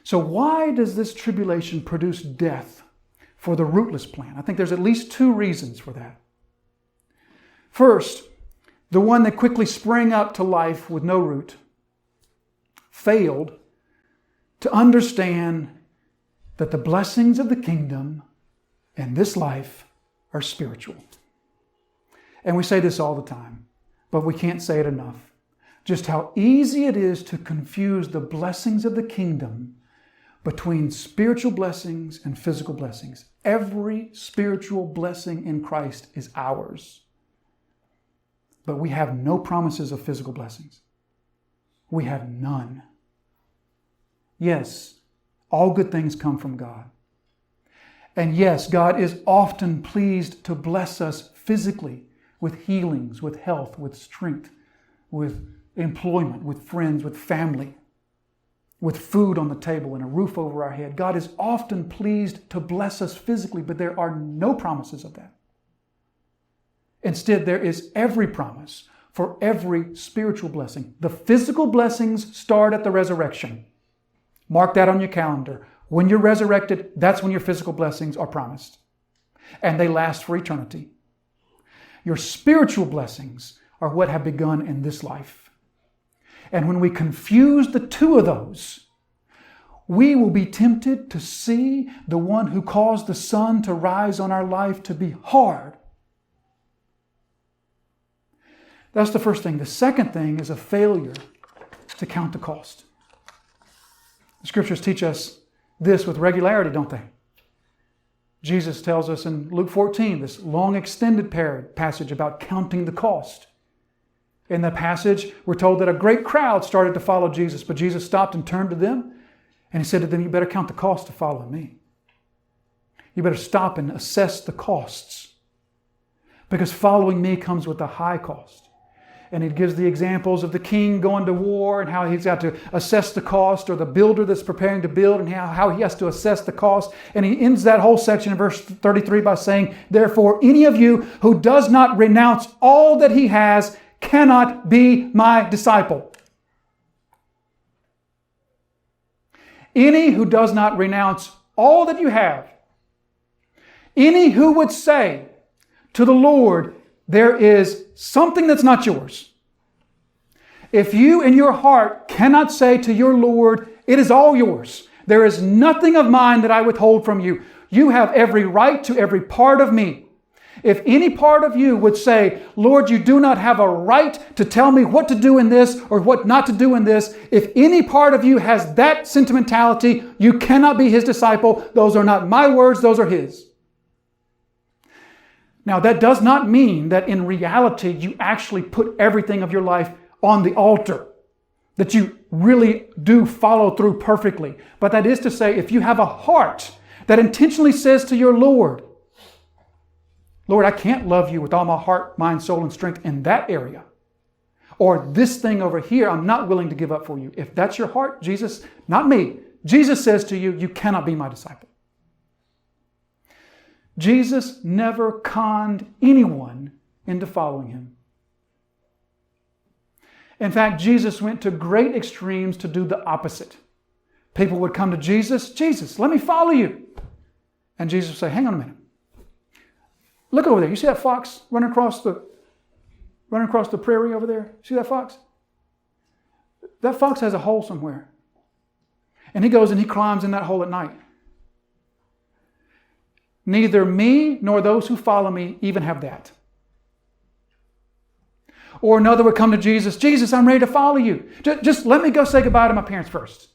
So why does this tribulation produce death for the rootless plant? I think there's at least two reasons for that. First, the one that quickly sprang up to life with no root failed to understand that the blessings of the kingdom and this life are spiritual. And we say this all the time, but we can't say it enough. Just how easy it is to confuse the blessings of the kingdom between spiritual blessings and physical blessings. Every spiritual blessing in Christ is ours. But we have no promises of physical blessings. We have none. Yes, all good things come from God. And yes, God is often pleased to bless us physically with healings, with health, with strength, with employment, with friends, with family, with food on the table and a roof over our head. God is often pleased to bless us physically, but there are no promises of that. Instead, there is every promise for every spiritual blessing. The physical blessings start at the resurrection. Mark that on your calendar. When you're resurrected, that's when your physical blessings are promised. And they last for eternity. Your spiritual blessings are what have begun in this life. And when we confuse the two of those, we will be tempted to see the one who caused the sun to rise on our life to be hard. That's the first thing. The second thing is a failure to count the cost. The Scriptures teach us this with regularity, don't they? Jesus tells us in Luke 14, this long extended passage about counting the cost. In the passage, we're told that a great crowd started to follow Jesus, but Jesus stopped and turned to them, and He said to them, you better count the cost to follow me. You better stop and assess the costs, because following me comes with a high cost. And He gives the examples of the king going to war and how he's got to assess the cost, or the builder that's preparing to build and how he has to assess the cost. And he ends that whole section in verse 33 by saying, therefore, any of you who does not renounce all that he has cannot be my disciple. Any who does not renounce all that you have, any who would say to the Lord, there is something that's not yours. If you in your heart cannot say to your Lord, it is all yours. There is nothing of mine that I withhold from you. You have every right to every part of me. If any part of you would say, Lord, you do not have a right to tell me what to do in this or what not to do in this. If any part of you has that sentimentality, you cannot be His disciple. Those are not my words, those are His. Now, that does not mean that in reality you actually put everything of your life on the altar, that you really do follow through perfectly. But that is to say, if you have a heart that intentionally says to your Lord, Lord, I can't love you with all my heart, mind, soul, and strength in that area. Or this thing over here, I'm not willing to give up for you. If that's your heart, Jesus, not me, Jesus says to you, you cannot be my disciple. Jesus never conned anyone into following Him. In fact, Jesus went to great extremes to do the opposite. People would come to Jesus, Jesus, let me follow you. And Jesus would say, hang on a minute. Look over there. You see that fox running across the prairie over there? See that fox? That fox has a hole somewhere. And he goes and he climbs in that hole at night. Neither me nor those who follow me even have that. Or another would come to Jesus, Jesus, I'm ready to follow you. Just let me go say goodbye to my parents first.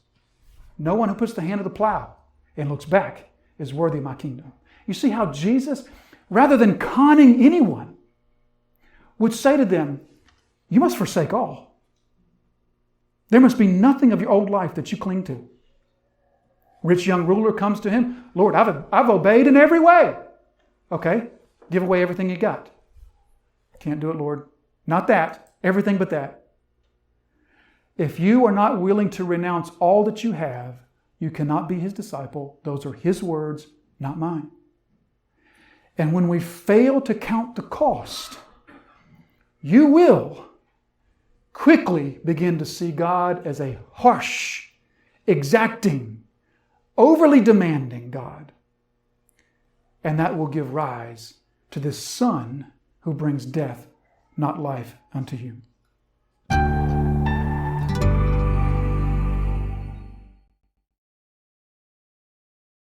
No one who puts the hand to the plow and looks back is worthy of my kingdom. You see how Jesus, rather than conning anyone, would say to them, you must forsake all. There must be nothing of your old life that you cling to. Rich young ruler comes to him, Lord, I've obeyed in every way. Okay, give away everything you got. Can't do it, Lord. Not that, everything but that. If you are not willing to renounce all that you have, you cannot be His disciple. Those are His words, not mine. And when we fail to count the cost, you will quickly begin to see God as a harsh, exacting, overly demanding God. And that will give rise to this son who brings death, not life, unto you.